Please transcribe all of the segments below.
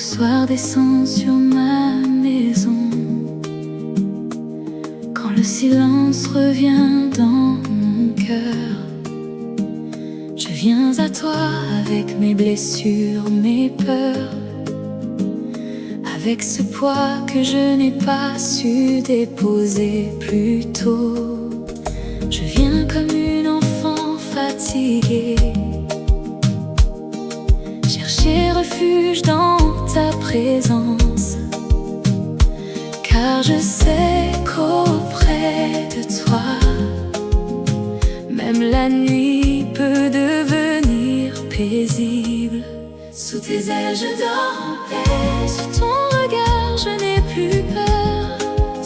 soir descend sur ma maison, quand le silence revient dans mon cœur, je viens à toi avec mes blessures, mes peurs, avec ce poids que je n'ai pas su déposer plus tôt. Je viens comme une enfant fatiguée, chercher refuge dans ta présence, car je sais qu'auprès de toi, même la nuit peut devenir paisible. Sous tes ailes je dors en paix, sous ton regard je n'ai plus peur.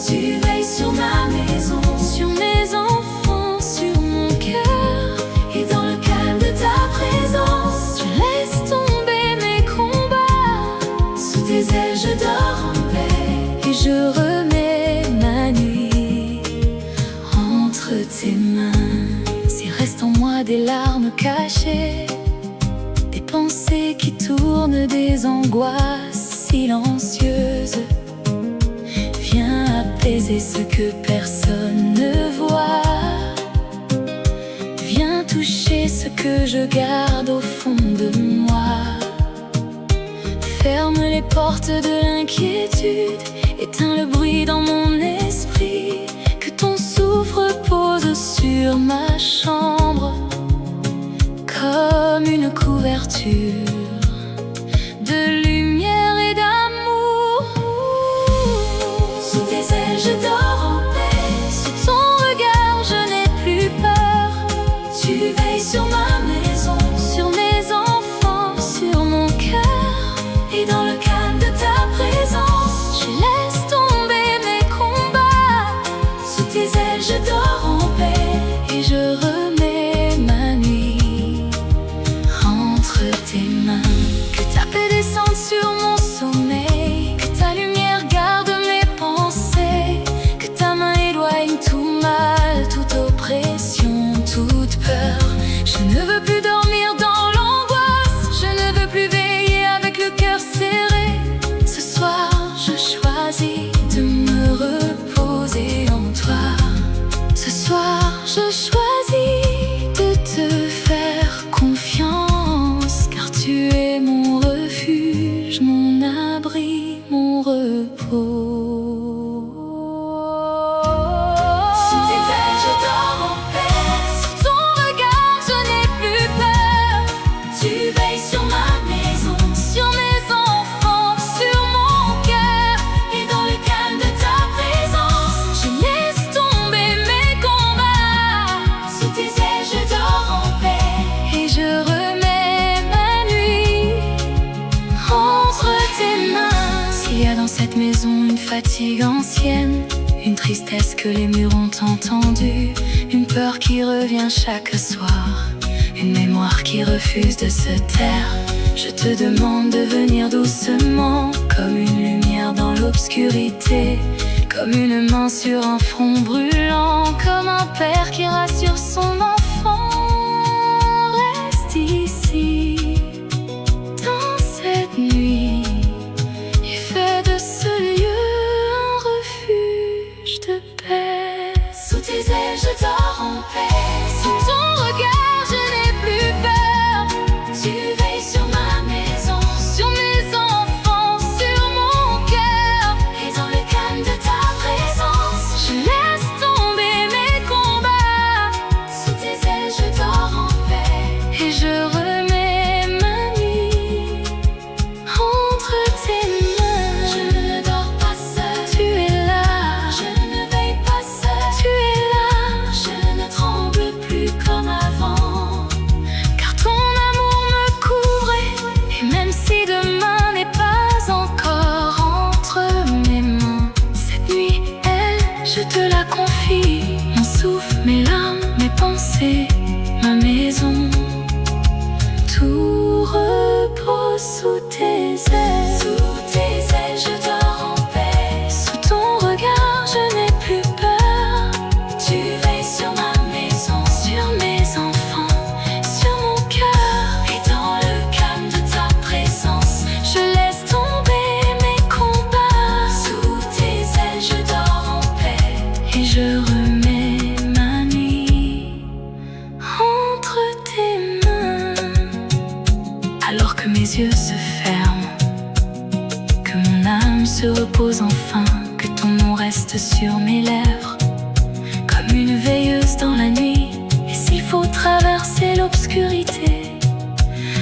Tu veilles sur ma maison, sur mes enfants, sur mon cœur, et dans le calme de ta présence, je laisse tomber mes combats. Sous tes ailes je dors en paix, et je remets ma nuit entre tes mains. S'il reste en moi des larmes cachées, des pensées qui tournent, des angoisses silencieuses, viens apaiser ce que personne ne voit. Viens toucher ce que je garde au fond de moi. Ferme les portes de l'inquiétude, éteins le bruit dans mon esprit. Que ton souffle repose sur ma chambre comme une couverture de lumière et d'amour. Sous tes ailes je dors en paix, sous ton regard je n'ai plus peur. Tu veilles sur ma maison, sur mes enfants, sur mon cœur, et dans le calme de ta présence, je laisse tomber mes combats. Sous tes ailes je dors en paix, et je remets ma nuit entre tes mains. Que ta paix descende sur mon sommeil, que ta lumière garde mes pensées, que ta main éloigne tout mal, toute oppression, toute peur. Je ne veux plus dormir dans l'angoisse, je ne veux plus veiller avec le cœur serré. Ce soir je choisis de me reposer en toi. Ce soir je choisis de te faire confiance, car tu es mon refuge, mon abri, mon repos. Sous tes ailes je dors en paix, sous ton regard je n'ai plus peur. Tu veilles sur ma maison, sur mes enfants, sur mon cœur, et dans le calme de ta présence, je laisse tomber mes combats. Sous tes ailes je dors en paix, et je remets ma nuit entre tes mains. S'il y a dans cette maison une fatigue ancienne, une tristesse que les murs ont entendue, une peur qui revient chaque soir, une mémoire qui refuse de se taire, je te demande de venir doucement, comme une lumière dans l'obscurité, comme une main sur un front brûlant, comme un père qui rassure son enfant. Reste ici, dans cette nuit, et fais de ce lieu un refuge de paix. Sous tes ailes je dors en paix, sous ton regard je n'ai plus peur. Tu veilles sur ma maison, sur mes enfants, sur mon cœur, et dans le calme de ta présence, je laisse tomber mes combats. Sous tes ailes je dors en paix, et je remets ma nuit entre tes mains. Je ne dors pas seul, tu es là. Je ne veille pas seul, tu es là. Je ne tremble plus comme avant, car ton amour me couvrait. Et même si demain n'est pas encore entre mes mains, cette nuit, elle, je te la confie. Mon souffle, mes larmes, mes pensées, ma maison, tout repose sous tes ailes. Sous tes ailes je dors en paix, sous ton regard je n'ai plus peur. Tu veilles sur ma maison, sur mes enfants, sur mon cœur, et dans le calme de ta présence, je laisse tomber les yeux se ferment, que mon âme se repose enfin, que ton nom reste sur mes lèvres, comme une veilleuse dans la nuit. Et s'il faut traverser l'obscurité,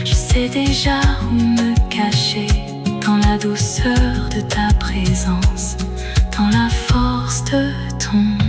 je sais déjà où me cacher, dans la douceur de ta présence, dans la force de ton